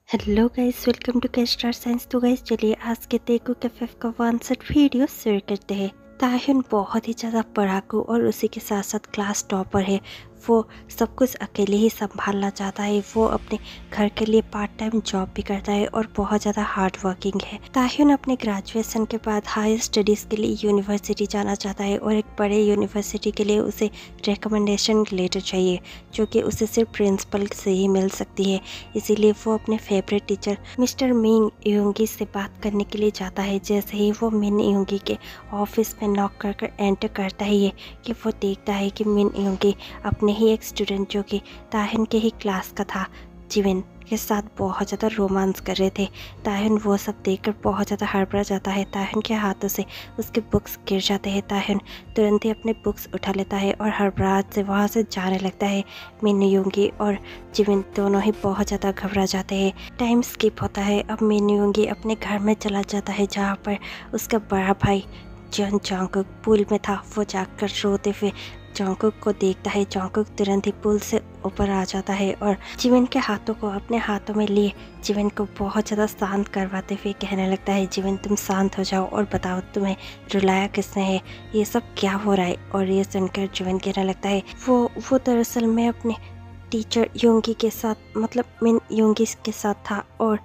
Hello guys, welcome to के star signs. तो guys चलिए आज के तेगू के फिफ्थ का 1 वीडियो शेयर करते हैं। ताहिन बहुत ही ज़्यादा पढ़ाकू और उसी के साथ साथ क्लास टॉपर है। वो सब कुछ अकेले ही संभालना चाहता है। वो अपने घर के लिए पार्ट टाइम जॉब भी करता है और बहुत ज़्यादा हार्ड वर्किंग है। ताहिन अपने ग्रेजुएशन के बाद हायर स्टडीज़ के लिए यूनिवर्सिटी जाना चाहता है और एक बड़े यूनिवर्सिटी के लिए उसे रिकमेंडेशन लेटर चाहिए, जो कि उसे सिर्फ प्रिंसिपल से ही मिल सकती है। इसीलिए वो अपने फेवरेट टीचर मिस्टर मिन योंगी से बात करने के लिए जाता है। जैसे ही वो मिन योंगी के ऑफिस में नॉक कर एंटर करता है ये कि वो देखता है कि मिन योंगी अपने ही एक स्टूडेंट जो कि ताहिन के ही क्लास का था, जिविन के साथ बहुत ज़्यादा रोमांस कर रहे थे। ताहिन वो सब देखकर बहुत ज़्यादा हड़बड़ा जाता है। ताहिन के हाथों से उसके बुक्स गिर जाते हैं। ताहिन तुरंत ही अपने बुक्स उठा लेता है और हड़बड़ाहट से वहाँ से जाने लगता है। मिन योंगी और जिविन दोनों ही बहुत ज़्यादा घबरा जाते हैं। टाइम स्किप होता है। अब मिन योंगी अपने घर में चला जाता है, जहाँ पर उसका बड़ा भाई जॉन जोंगकुक पूल में था। वो जाकर रोते हुए जोंगकुक को देखता है। जोंगकुक तुरंत ही पुल से ऊपर आ जाता है और जिविन के हाथों को अपने हाथों में लिए जिविन को बहुत ज़्यादा शांत करवाते हुए कहने लगता है, जिविन तुम शांत हो जाओ और बताओ तुम्हें रुलाया किसने है, ये सब क्या हो रहा है। और ये सुनकर जिविन कहने लगता है वो दरअसल मैं अपने टीचर योंगी के साथ, मतलब मिन योंगी के साथ था और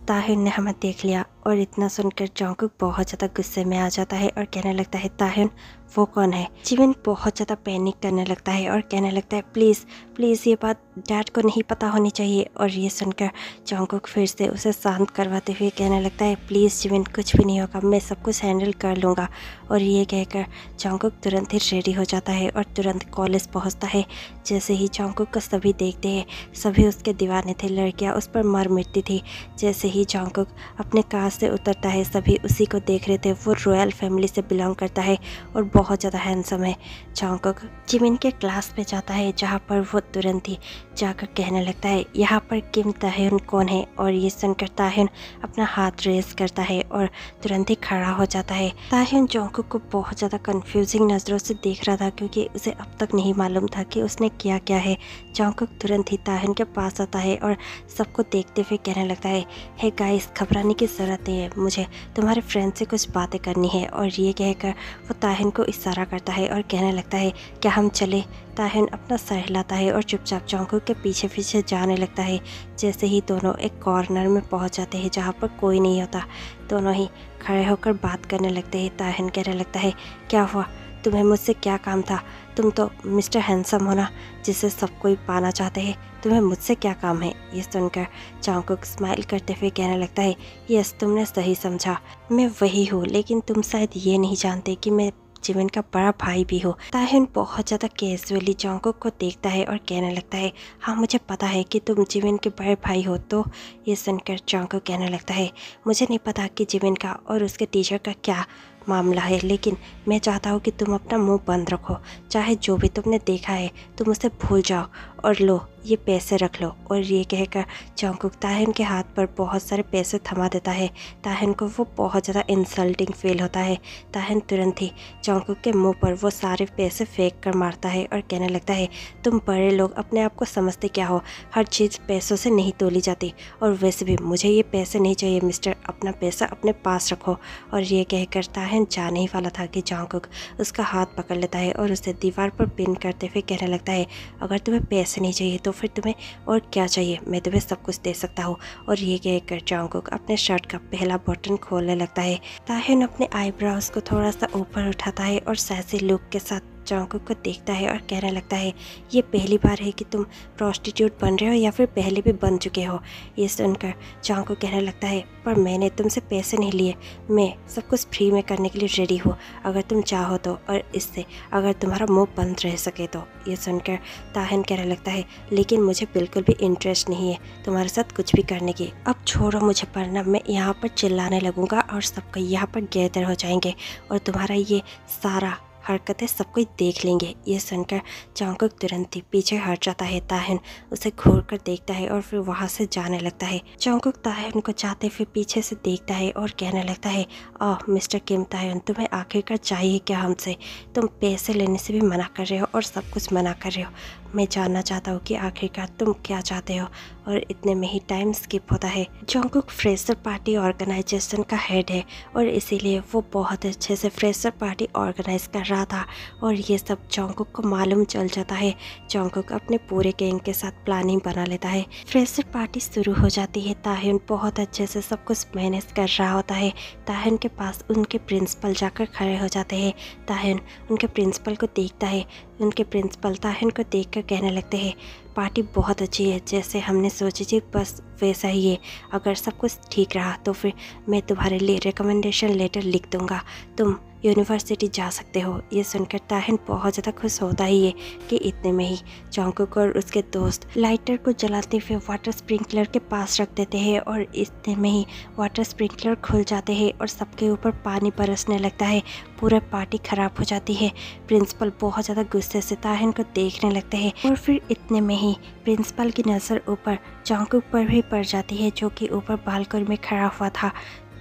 ताहिन ने हमें देख लिया। और इतना सुनकर जोंगकुक बहुत ज़्यादा गुस्से में आ जाता है और कहने लगता है, ताहिन वो कौन है। जिविन बहुत ज़्यादा पैनिक करने लगता है और कहने लगता है, प्लीज़ प्लीज़ ये बात डैड को नहीं पता होनी चाहिए। और ये सुनकर जोंगकुक फिर से उसे शांत करवाते हुए कहने लगता है, प्लीज़ जिविन कुछ भी नहीं होगा, मैं सब कुछ हैंडल कर लूँगा। और ये कहकर जोंगकुक तुरंत ही रेडी हो जाता है और तुरंत कॉलेज पहुँचता है। जैसे ही जोंगकुक को सभी देखते हैं, सभी उसके दीवाने थे। लड़कियाँ उस पर मर मिटती थी। जैसे ही जोंगकुक अपने कार से उतरता है, सभी उसी को देख रहे थे। वो रॉयल फैमिली से बिलोंग करता है और बहुत ज़्यादा हैंडसम है। जोंगकुक जिमिन के क्लास पे जाता है, जहाँ पर वो तुरंत ही जाकर कहने लगता है, यहाँ पर किम ताहिन कौन है। और ये सुनकर ताहिन अपना हाथ रेस करता है और तुरंत ही खड़ा हो जाता है। ताहिन जोंगकुक को बहुत ज़्यादा कंफ्यूजिंग नज़रों से देख रहा था, क्योंकि उसे अब तक नहीं मालूम था कि उसने किया क्या है। जोंगकुक तुरंत ही ताहिन के पास आता है और सबको देखते हुए कहने लगता है, हे गाइस, घबराने की ज़रूरत नहीं है, मुझे तुम्हारे फ्रेंड से कुछ बातें करनी है। और ये कहकर वो ताहिन को इशारा करता है और कहने लगता है, क्या हम चले। ताहिन अपना सर हिलाता है और चुपचाप जोंगकुक के पीछे पीछे जाने लगता है। जैसे ही दोनों एक कॉर्नर में पहुंच जाते हैं, जहां पर कोई नहीं होता, दोनों ही खड़े होकर बात करने लगते हैं। ताहिन कहने लगता है, क्या हुआ, तुम्हें मुझसे क्या काम था, तुम तो मिस्टर हैंडसम हो ना, जिसे सब कोई पाना चाहते हैं, तुम्हें मुझसे क्या काम है। ये सुनकर जोंगकुक स्माइल करते हुए कहने लगता है, यस, तुमने सही समझा, मैं वही हूँ, लेकिन तुम शायद ये नहीं जानते कि मैं जिमिन का बड़ा भाई भी हो। ताहिन बहुत ज़्यादा कैजुअली जोंगकुक को देखता है और कहने लगता है, हाँ मुझे पता है कि तुम जिमिन के बड़े भाई हो। तो ये सुनकर जोंगकुक कहने लगता है, मुझे नहीं पता कि जिमिन का और उसके टीचर का क्या मामला है, लेकिन मैं चाहता हूँ कि तुम अपना मुंह बंद रखो। चाहे जो भी तुमने देखा है तुम उसे भूल जाओ, और लो ये पैसे रख लो। और ये कहकर जोंगकुक ताहिन के हाथ पर बहुत सारे पैसे थमा देता है। ताहिन को वो बहुत ज़्यादा इंसल्टिंग फील होता है। ताहिन तुरंत ही जोंगकुक के मुंह पर वो सारे पैसे फेंक कर मारता है और कहने लगता है, तुम बड़े लोग अपने आप को समझते क्या हो, हर चीज़ पैसों से नहीं तोली जाती, और वैसे भी मुझे ये पैसे नहीं चाहिए मिस्टर, अपना पैसा अपने पास रखो। और ये कहकर ताहिन जाने ही वाला था कि जोंगकुक उसका हाथ पकड़ लेता है और उसे दीवार पर पिन करते हुए कहने लगता है, अगर तुम्हें पैसे नहीं चाहिए तो फिर तुम्हें और क्या चाहिए, मैं तुम्हें सब कुछ दे सकता हूँ। और ये कहकर जोंगकुक अपने शर्ट का पहला बटन खोलने लगता है। ताहिन अपने आईब्रोज को थोड़ा सा ऊपर उठाता है और सैसी लुक के साथ जोंगकुक को देखता है और कहने लगता है, ये पहली बार है कि तुम प्रोस्टिट्यूट बन रहे हो या फिर पहले भी बन चुके हो। ये सुनकर जोंगकुक कहने लगता है, पर मैंने तुमसे पैसे नहीं लिए, मैं सब कुछ फ्री में करने के लिए रेडी हूँ, अगर तुम चाहो तो, और इससे अगर तुम्हारा मुंह बंद रह सके तो। ये सुनकर ताहिन कहने लगता है, लेकिन मुझे बिल्कुल भी इंटरेस्ट नहीं है तुम्हारे साथ कुछ भी करने की, अब छोड़ो मुझे, वरना मैं यहाँ पर चिल्लाने लगूंगा और सबको यहाँ पर गैदर हो जाएंगे और तुम्हारा ये सारा हरकतें सब कोई देख लेंगे। ये सुनकर जोंगकुक तुरंत ही पीछे हट जाता है। ताहिन उसे घूर कर देखता है और फिर वहाँ से जाने लगता है। जोंगकुक ताहिन को जाते हुए पीछे से देखता है और कहने लगता है, ओह मिस्टर किम ताहिन, तुम्हें आखिरकार चाहिए क्या हमसे, तुम पैसे लेने से भी मना कर रहे हो और सब कुछ मना कर रहे हो, मैं जानना चाहता हूँ कि आखिरकार तुम क्या चाहते हो। और इतने में ही टाइम स्किप होता है। जंगकुक फ्रेशर पार्टी ऑर्गेनाइजेशन का हेड है और इसीलिए वो बहुत अच्छे से फ्रेशर पार्टी ऑर्गेनाइज कर रहा था और ये सब जंगकुक को मालूम चल जाता है। जंगकुक अपने पूरे गैंग के साथ प्लानिंग बना लेता है। फ्रेशर पार्टी शुरू हो जाती है। ताह्युन बहुत अच्छे से सब कुछ मैनेज कर रहा होता है। ताह्युन के पास उनके प्रिंसिपल जाकर खड़े हो जाते हैं। ताह्युन उनके प्रिंसिपल को देखता है। उनके प्रिंसिपल ताह्युन को देखकर कहने लगते हैं, पार्टी बहुत अच्छी है, जैसे हमने सोची थी बस वैसा ही है। अगर सब कुछ ठीक रहा तो फिर मैं तुम्हारे लिए रिकमेंडेशन लेटर लिख दूंगा, तुम यूनिवर्सिटी जा सकते हो। ये सुनकर ताह्युन बहुत ज़्यादा खुश होता ही है कि इतने में ही जंगकुक और उसके दोस्त लाइटर को जलाते हुए वाटर स्प्रिंकलर के पास रख देते हैं और इतने में ही वाटर स्प्रिंकलर खुल जाते हैं और सबके ऊपर पानी बरसने लगता है। पूरा पार्टी खराब हो जाती है। प्रिंसिपल बहुत ज़्यादा गुस्से से ताह्युन को देखने लगते हैं और फिर इतने में ही प्रिंसिपल की नज़र ऊपर जंगकुक पर भी पड़ जाती है, जो कि ऊपर बालकनी में खड़ा हुआ था।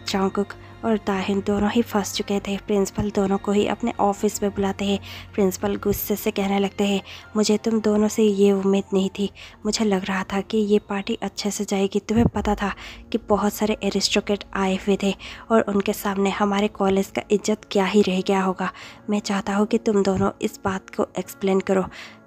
जंगकुक और ताह्युन दोनों ही फंस चुके थे। प्रिंसिपल दोनों को ही अपने ऑफिस में बुलाते हैं। प्रिंसिपल गुस्से से कहने लगते हैं, मुझे तुम दोनों से ये उम्मीद नहीं थी। मुझे लग रहा था कि ये पार्टी अच्छे से जाएगी। तुम्हें पता था कि बहुत सारे एरिस्टोक्रेट आए हुए थे और उनके सामने हमारे कॉलेज का इज्जत क्या ही रह गया होगा। मैं चाहता हूँ कि तुम दोनों इस बात को एक्सप्लेन करो।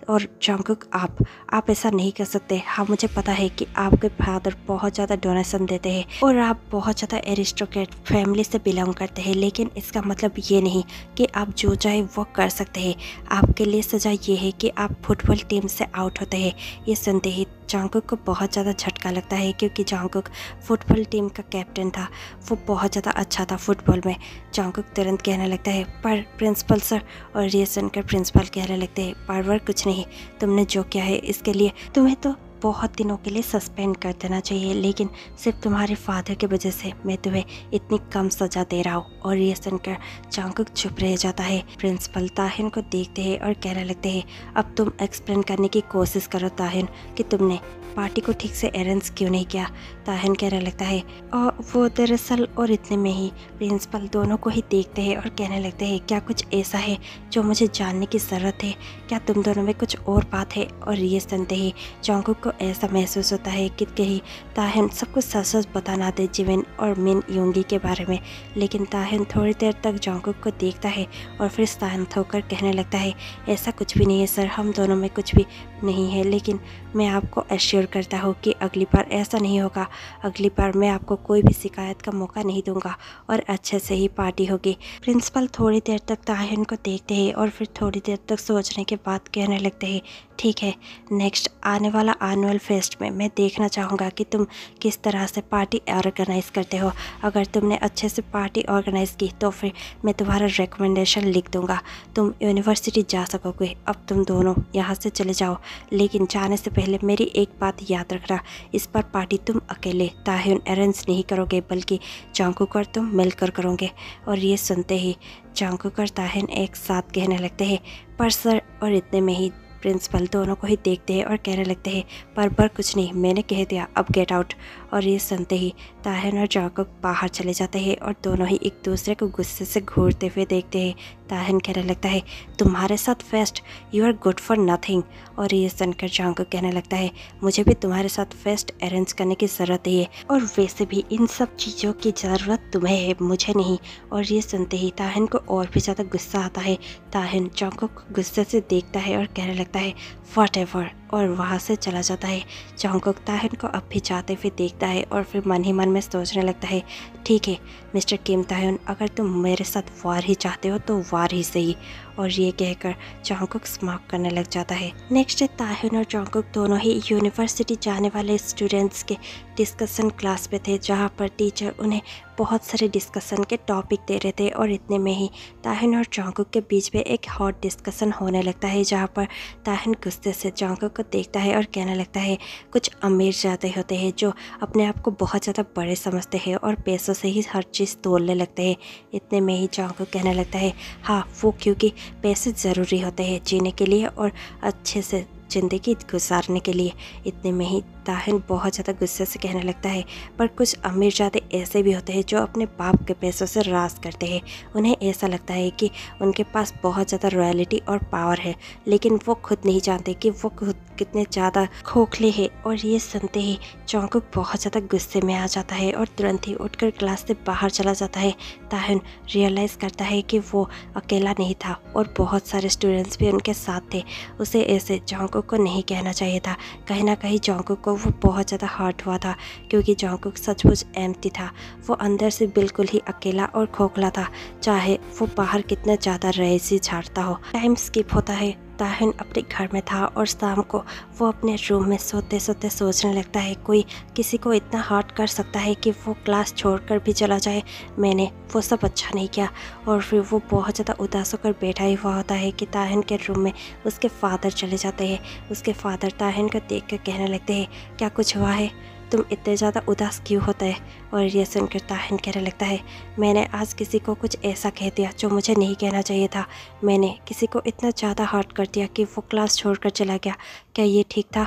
और जंगकुक आप ऐसा नहीं कर सकते। हाँ, मुझे पता है कि आपके फादर बहुत ज़्यादा डोनेशन देते हैं और आप बहुत ज़्यादा एरिस्टोक्रेट फैमिली से बिलोंग करते हैं, लेकिन इसका मतलब ये नहीं कि आप जो चाहे वो कर सकते हैं। आपके लिए सज़ा ये है कि आप फुटबॉल टीम से आउट होते हैं। ये सुनते ही जंगकुक को बहुत ज़्यादा झटका लगता है, क्योंकि जंगकुक फुटबॉल टीम का कैप्टन था। वो बहुत ज़्यादा अच्छा था फुटबॉल में। जंगकुक तुरंत कहने लगता है, पर प्रिंसिपल सर। और ये सुनकर प्रिंसिपल कहने लगते हैं, पर कुछ नहीं, तुमने जो किया है इसके लिए तुम्हें तो बहुत दिनों के लिए सस्पेंड कर देना चाहिए, लेकिन सिर्फ तुम्हारे फादर की वजह से मैं तुम्हें इतनी कम सज़ा दे रहा हूँ। और ये सुनकर जंगकुक चुप रह जाता है। प्रिंसिपल ताह्युन को देखते हैं और कहने लगते हैं, अब तुम एक्सप्लेन करने की कोशिश करो ताह्युन कि तुमने पार्टी को ठीक से अरेंज क्यों नहीं किया। ताह्युन कहने लगता है, और वो दरअसल। और इतने में ही प्रिंसिपल दोनों को ही देखते हैं और कहने लगते हैं, क्या कुछ ऐसा है जो मुझे जानने की ज़रूरत है? क्या तुम दोनों में कुछ और बात है? और ये सुनते ही जंगकुक को ऐसा महसूस होता है कि कहीं ताह्युन सब कुछ सच सच बता ना दे जिमिन और मिन योंगी के बारे में। लेकिन ताह्युन थोड़ी देर तक जंगकुक को देखता है और फिर शांत होकर कहने लगता है, ऐसा कुछ भी नहीं है सर, हम दोनों में कुछ भी नहीं है। लेकिन मैं आपको एश्योर करता हूँ कि अगली बार ऐसा नहीं होगा। अगली बार मैं आपको कोई भी शिकायत का मौका नहीं दूंगा और अच्छे से ही पार्टी होगी। प्रिंसिपल थोड़ी देर तक ताह्युन को देखते हैं और फिर थोड़ी देर तक सोचने के बाद कहने लगते हैं, ठीक है, नेक्स्ट आने वाला एनुअल फेस्ट में मैं देखना चाहूँगा कि तुम किस तरह से पार्टी ऑर्गेनाइज करते हो। अगर तुमने अच्छे से पार्टी ऑर्गेनाइज की तो फिर मैं तुम्हारा रिकमेंडेशन लिख दूंगा, तुम यूनिवर्सिटी जा सकोगे। अब तुम दोनों यहाँ से चले जाओ, लेकिन जाने से पहले मेरी एक बात याद रखना, इस बार पार्टी तुम अकेले ताह्युन अरेंज नहीं करोगे, बल्कि जंगकुक और तुम मिलकर करोगे। और ये सुनते ही जंगकुक और ताह्युन एक साथ कहने लगते हैं, पर सर। और इतने में ही प्रिंसिपल दोनों को ही देखते हैं और कहने लगते हैं, पर कुछ नहीं, मैंने कह दिया, अब गेट आउट। और ये सुनते ही ताह्युन और जंगकुक बाहर चले जाते हैं और दोनों ही एक दूसरे को गुस्से से घूरते हुए देखते हैं। ताह्युन कहने लगता है, तुम्हारे साथ फेस्ट, you are good for nothing. और ये सुनकर जंगकुक कहने लगता है, मुझे भी तुम्हारे साथ फेस्ट अरेंज करने की ज़रूरत है, और वैसे भी इन सब चीज़ों की ज़रूरत तुम्हें है, मुझे नहीं। और ये सुनते ही ताह्युन को और भी ज़्यादा गुस्सा आता है। ताह्युन जंगकुक को गुस्से से देखता है और कहने लगता है, व्हाटएवर, और वहाँ से चला जाता है। जंगकुक ताह्युन को अब भी जाते हुए देखता है और फिर मन ही मन में सोचने लगता है, ठीक है मिस्टर किम ताह्युन, अगर तुम मेरे साथ वार ही चाहते हो तो वार ही सही। और ये कहकर जंगकुक स्मार्क करने लग जाता है। नेक्स्ट डे ताह्युन और जंगकुक दोनों ही यूनिवर्सिटी जाने वाले स्टूडेंट्स के डिस्कशन क्लास पे थे, जहाँ पर टीचर उन्हें बहुत सारे डिस्कशन के टॉपिक दे रहे थे। और इतने में ही ताह्युन और जंगकुक के बीच में एक हॉट डिस्कशन होने लगता है, जहाँ पर ताह्युन गुस्से से जंगकुक को देखता है और कहने लगता है, कुछ अमीर ज़्यादा होते हैं जो अपने आप को बहुत ज़्यादा बड़े समझते हैं और पैसों से ही हर चीज़ तोलने लगते हैं। इतने में ही जंगकुक कहने लगता है, हाँ वो, क्योंकि पैसे ज़रूरी होते हैं जीने के लिए और अच्छे से ज़िंदगी गुजारने के लिए। इतने में ही ताहिन बहुत ज़्यादा गुस्से से कहने लगता है, पर कुछ अमीरजादे ऐसे भी होते हैं जो अपने बाप के पैसों से राज करते हैं। उन्हें ऐसा लगता है कि उनके पास बहुत ज़्यादा रॉयल्टी और पावर है, लेकिन वो खुद नहीं जानते कि वो खुद कितने ज़्यादा खोखले हैं। और ये सुनते ही जॉन्गकुक बहुत ज़्यादा गुस्से में आ जाता है और तुरंत ही उठकर क्लास से बाहर चला जाता है। ताहिन रियलाइज़ करता है कि वो अकेला नहीं था और बहुत सारे स्टूडेंट्स भी उनके साथ थे। उसे ऐसे जॉन्गकुक को नहीं कहना चाहिए था। कहीं ना कहीं जॉन्गकुक को वो बहुत ज़्यादा हर्ट हुआ था, क्योंकि जॉन्गकुक सचमुच एम्प्टी था। वो अंदर से बिल्कुल ही अकेला और खोखला था, चाहे वो बाहर कितना ज़्यादा रईसी झाड़ता हो। टाइम स्किप होता है। ताहिन अपने घर में था और शाम को वो अपने रूम में सोते सोते सोचने लगता है, कोई किसी को इतना हर्ट कर सकता है कि वो क्लास छोड़कर भी चला जाए। मैंने वो सब अच्छा नहीं किया। और फिर वो बहुत ज़्यादा उदास होकर बैठा ही हुआ होता है कि ताहिन के रूम में उसके फादर चले जाते हैं। उसके फादर ताहिन को देख कर कहने लगते हैं, क्या कुछ हुआ है? तुम इतने ज़्यादा उदास क्यों होता है? और ये सुनकर ताहिन कहने लगता है, मैंने आज किसी को कुछ ऐसा कह दिया जो मुझे नहीं कहना चाहिए था। मैंने किसी को इतना ज़्यादा हर्ट कर दिया कि वो क्लास छोड़कर चला गया। क्या ये ठीक था?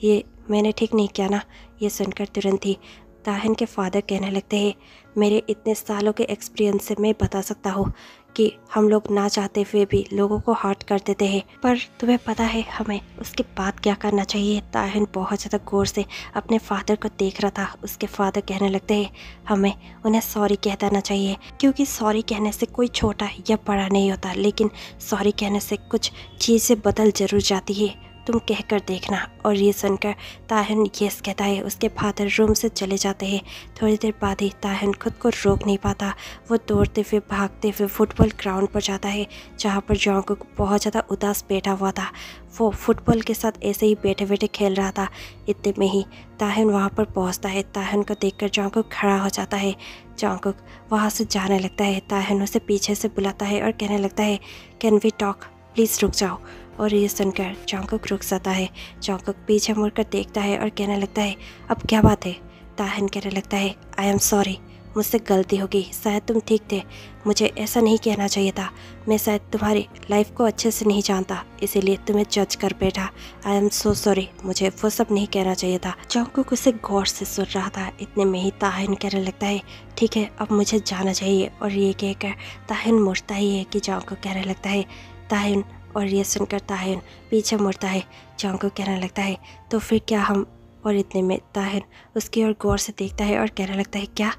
ये मैंने ठीक नहीं किया ना? ये सुनकर तुरंत ही ताहिन के फादर कहने लगते हैं, मेरे इतने सालों के एक्सपीरियंस से मैं बता सकता हूँ कि हम लोग ना चाहते हुए भी लोगों को हर्ट कर देते हैं, पर तुम्हें पता है हमें उसके बाद क्या करना चाहिए? ताहिन बहुत ज़्यादा गौर से अपने फादर को देख रहा था। उसके फादर कहने लगते हैं, हमें उन्हें सॉरी कह देना चाहिए, क्योंकि सॉरी कहने से कोई छोटा या बड़ा नहीं होता, लेकिन सॉरी कहने से कुछ चीज़ें बदल जरूर जाती है। तुम कहकर देखना। और ये सुनकर ताहिन यस कहता है। उसके फादर रूम से चले जाते हैं। थोड़ी देर बाद ही ताहिन खुद को रोक नहीं पाता। वो दौड़ते हुए भागते हुए फुटबॉल ग्राउंड पर जाता है, जहाँ पर जॉन्गकुक बहुत ज़्यादा उदास बैठा हुआ था। वो फुटबॉल के साथ ऐसे ही बैठे बैठे खेल रहा था। इतने में ही ताहिन वहाँ पर पहुँचता है। ताहिन को देखकर जॉन्गकुक खड़ा हो जाता है। जॉन्गकुक वहाँ से जाने लगता है। ताहिन उसे पीछे से बुलाता है और कहने लगता है, कैन वी टॉक? प्लीज़ रुक जाओ। और ये सुनकर जॉन्गकुक रुक जाता है। जॉन्गकुक पीछे मुड़कर देखता है और कहने लगता है, अब क्या बात है? ताहिन कहने लगता है, आई एम सॉरी, मुझसे गलती होगी। शायद तुम ठीक थे, मुझे ऐसा नहीं कहना चाहिए था। मैं शायद तुम्हारी लाइफ को अच्छे से नहीं जानता, इसीलिए तुम्हें जज कर बैठा। आई एम सो सॉरी, मुझे वो सब नहीं कहना चाहिए था। जॉन्गकुक उसे गौर से सुन रहा था। इतने में ही ताहिन कहने लगता है, ठीक है, अब मुझे जाना चाहिए। और ये कहकर ताहिन मुड़ता ही है कि जॉन्गकुक कहने लगता है, ताहिन। और ये सुनकर ताहिन पीछे मुड़ता है। जॉन्गकुक कहने लगता है, तो फिर क्या हम? और इतने में ताहिन उसकी ओर गौर से देखता है और कहने लगता है, क्या?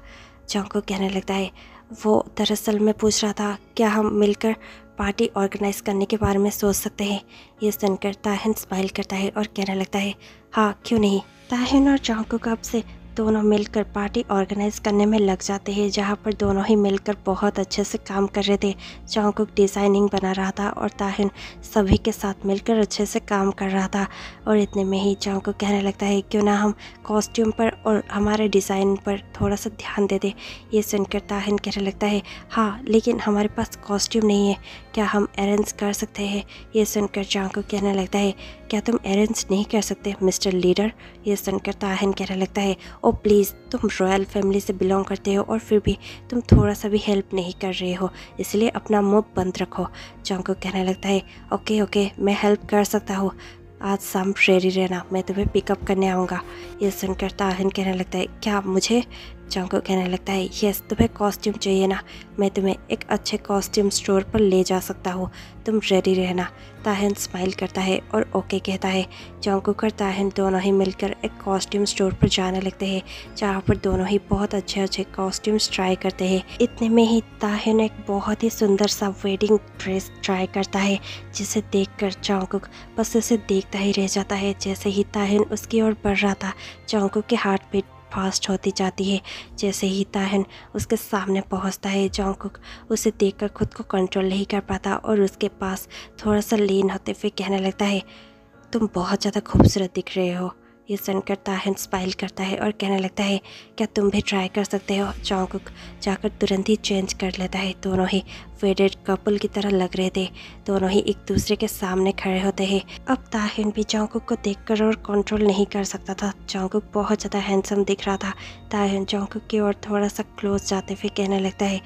जॉन्गकुक कहने लगता है, वो दरअसल मैं पूछ रहा था, क्या हम मिलकर पार्टी ऑर्गेनाइज करने के बारे में सोच सकते हैं? ये सुनकर ताहिन स्माइल करता है और कहने लगता है, हाँ क्यों नहीं। ताहिन और जॉन्गकुक अब से दोनों मिलकर पार्टी ऑर्गेनाइज करने में लग जाते हैं, जहाँ पर दोनों ही मिलकर बहुत अच्छे से काम कर रहे थे। जॉन्गकुक डिज़ाइनिंग बना रहा था और ताहिन सभी के साथ मिलकर अच्छे से काम कर रहा था। और इतने में ही जॉन्गकुक कहने लगता है, क्यों ना हम कॉस्ट्यूम पर और हमारे डिज़ाइन पर थोड़ा सा ध्यान दे दें। ये सुनकर ताहिन कहने लगता है, हाँ लेकिन हमारे पास कॉस्ट्यूम नहीं है, क्या हम अरेंज कर सकते हैं? ये सुनकर जॉन्गकुक कहने लगता है, क्या तुम अरेंज नहीं कर सकते मिस्टर लीडर? ये सुनकर ताहिन कहने लगता है, ओ प्लीज़, तुम रॉयल फैमिली से बिलोंग करते हो और फिर भी तुम थोड़ा सा भी हेल्प नहीं कर रहे हो, इसलिए अपना मुंह बंद रखो। जॉन्गकुक कहने लगता है, ओके ओके, मैं हेल्प कर सकता हूँ, आज शाम रेडी रहना, मैं तुम्हें पिकअप करने आऊँगा। ये सुनकर ताहिन कहने लगता है, क्या मुझे? जॉन्गकुक कहने लगता है, यस, तुम्हें कॉस्ट्यूम चाहिए ना, मैं तुम्हें एक अच्छे कॉस्ट्यूम स्टोर पर ले जा सकता हूँ, तुम रेडी रहना। ताहिन स्माइल करता है और ओके कहता है। जॉन्गकुक और ताहिन दोनों ही मिलकर एक कॉस्ट्यूम स्टोर पर जाने लगते हैं, जहाँ पर दोनों ही बहुत अच्छे अच्छे कॉस्ट्यूम्स ट्राई करते हैं। इतने में ही ताहिन एक बहुत ही सुंदर सा वेडिंग ड्रेस ट्राई करता है, जिसे देखकर जॉन्गकुक बस उसे देखता ही रह जाता है। जैसे ही ताहिन उसकी ओर बढ़ रहा था, जॉन्गकुक के हार्ट बीट फास्ट होती जाती है। जैसे ही ताहिन उसके सामने पहुंचता है, जॉन्गकुक उसे देखकर खुद को कंट्रोल नहीं कर पाता और उसके पास थोड़ा सा लीन होते हुए कहने लगता है, तुम बहुत ज़्यादा खूबसूरत दिख रहे हो। ये सुनकर ताहिन स्माइल करता है और कहने लगता है, क्या तुम भी ट्राई कर सकते हो? जॉन्गकुक जाकर तुरंत ही चेंज कर लेता है। दोनों ही वेडेड कपल की तरह लग रहे थे। दोनों ही एक दूसरे के सामने खड़े होते हैं। अब ताहिन भी जॉन्गकुक को देखकर और कंट्रोल नहीं कर सकता था। जॉन्गकुक बहुत ज़्यादा हैंडसम दिख रहा था। ताहिन जॉन्गकुक की ओर थोड़ा सा क्लोज जाते हुए कहने लगता है,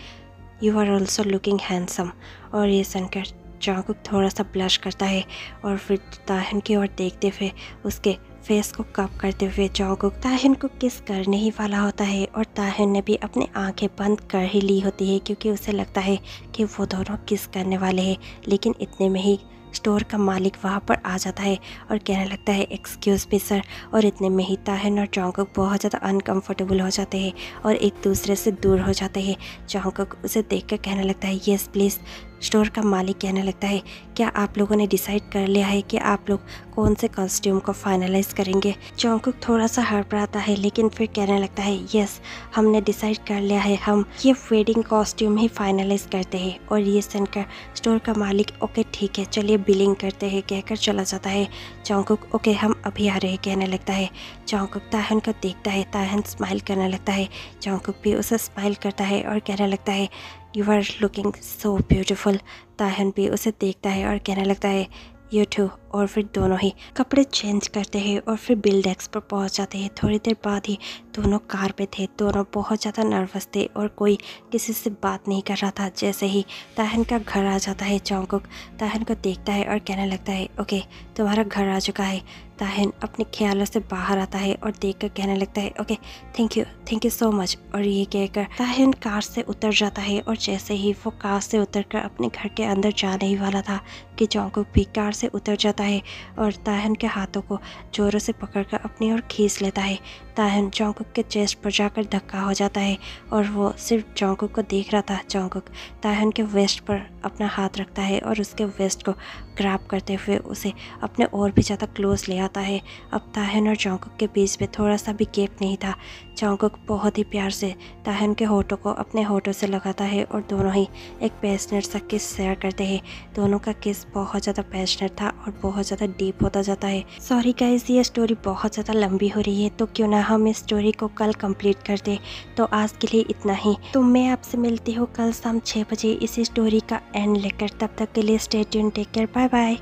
you are also looking handsome. और ये सुनकर जॉन्गकुक थोड़ा सा ब्लश करता है और फिर ताहन की ओर देखते हुए उसके फेस को कप करते हुए जॉन्गकुक ताहन को किस करने ही वाला होता है और ताहन ने भी अपनी आंखें बंद कर ही ली होती है क्योंकि उसे लगता है कि वो दोनों किस करने वाले हैं। लेकिन इतने में ही स्टोर का मालिक वहाँ पर आ जाता है और कहने लगता है एक्सक्यूज़ मी सर। और इतने में ही ताहन और जॉन्गकुक बहुत ज़्यादा अनकंफर्टेबल हो जाते हैं और एक दूसरे से दूर हो जाते हैं। जॉन्गकुक उसे देखकर कहने लगता है येस प्लीज़। स्टोर का मालिक कहने लगता है क्या आप लोगों ने डिसाइड कर लिया है कि आप लोग कौन से कॉस्ट्यूम को फाइनलाइज करेंगे। जॉन्गकुक थोड़ा सा हड़बड़ाता है लेकिन फिर कहने लगता है यस हमने डिसाइड कर लिया है, हम ये वेडिंग कॉस्ट्यूम ही फाइनलाइज करते हैं। और ये सुनकर स्टोर का मालिक ओके ठीक है चलिए बिलिंग करते हैं कहकर चला जाता है। जॉन्गकुक ओके हम अभी आ रहे हैं कहने लगता है। जॉन्गकुक ताहन को देखता है, ताहन स्माइल करने लगता है, जॉन्गकुक भी उसे स्माइल करता है और कहने लगता है you are looking so beautiful. ताहन भी उसे देखता है और कहने लगता है यू टू। और फिर दोनों ही कपड़े चेंज करते हैं और फिर बिल डेस्क पर पहुंच जाते हैं। थोड़ी देर बाद ही दोनों कार पे थे, दोनों बहुत ज़्यादा नर्वस थे और कोई किसी से बात नहीं कर रहा था। जैसे ही ताहन का घर आ जाता है जॉन्गकुक ताहन को देखता है और कहने लगता है ओके तुम्हारा घर आ चुका है। ताहन अपने ख्यालों से बाहर आता है और देखकर कहने लगता है okay thank you so much. और ये कहकर ताहन कार से उतर जाता है और जैसे ही वो कार से उतरकर अपने घर के अंदर जाने ही वाला था कि जॉन्गकुक भी कार से उतर जाता है और ताहन के हाथों को जोरों से पकड़कर अपनी ओर खींच लेता है। ताहन जॉन्गकुक के चेस्ट पर जाकर धक्का हो जाता है और वो सिर्फ जॉन्गकुक को देख रहा था। जॉन्गकुक ताहन के वेस्ट पर अपना हाथ रखता है और उसके वेस्ट को ग्रैब करते हुए उसे अपने और भी ज़्यादा क्लोज ले आता है। अब ताहन और जॉन्गकुक के बीच में थोड़ा सा भी गैप नहीं था। जॉन्गकुक बहुत ही प्यार से ताहन के होठों को अपने होठों से लगाता है और दोनों ही एक पैशनेट सा किस शेयर करते हैं। दोनों का किस बहुत ज़्यादा पैशनेट था और बहुत ज़्यादा डीप होता जाता है। सॉरी गाइस ये स्टोरी बहुत ज़्यादा लंबी हो रही है तो क्यों ना हम इस स्टोरी को कल कंप्लीट कर दें। तो आज के लिए इतना ही। तो मैं आपसे मिलती हूँ कल शाम 6 बजे इसी स्टोरी का एंड लेकर। तब तक के लिए stay tuned, take care, bye bye.